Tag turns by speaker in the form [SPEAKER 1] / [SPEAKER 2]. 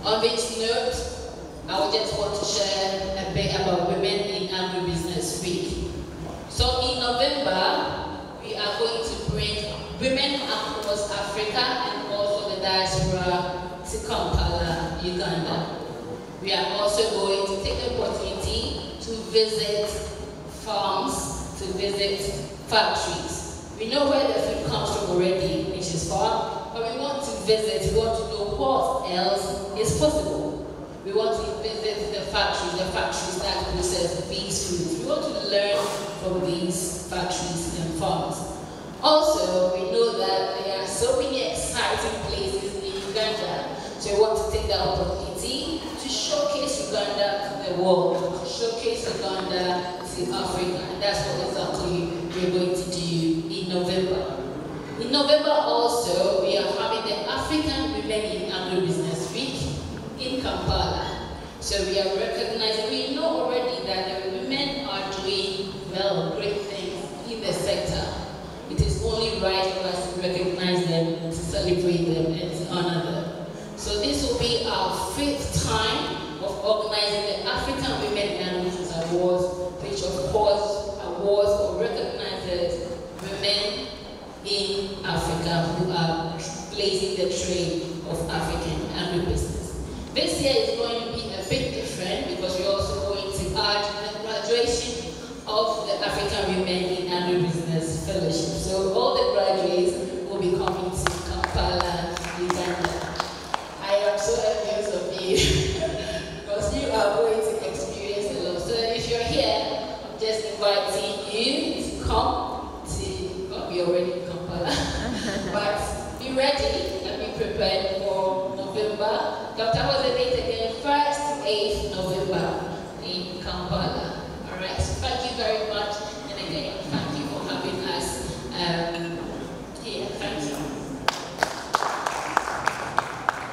[SPEAKER 1] On this note, I would just want to share a bit about Women in Agribusiness Week. So in November, we are going to bring women across Africa and also the diaspora to Kampala, Uganda. We are also going to take the opportunity to visit farms, to visit factories. We know where the food comes from already, which is far, but we want to visit, we want to know what else is possible. We want to visit the factories that process these foods. We want to learn from these factories and farms. Also, we know that there are so many exciting places in Uganda, so we want to take the opportunity to showcase Uganda to the world, to showcase Uganda to Africa, and that's what exactly we're going to do in November. In November also, we are having the African Women in Agribusiness Week in Kampala. So we are recognizing, we know already that the women are doing great things in the sector. It is only right for us to recognize them, to celebrate them, and to honor them. So this will be our 5th time of organizing the African Women in Agribusiness Awards, which of course awards or recognizes women in Africa who are blazing the trail of African agribusiness. This year is going to be a bit different because we're also going to add the graduation of the African Women in Agribusiness Fellowship. So all the graduates will be coming to Kampala, Uganda. I am so envious of you because you are going to experience a lot. So if you're here, I'm just inviting you to come to, well, we already in Kampala, but be ready and be prepared for November. Dr. What's the date again? 1st to 8th November in Kampala.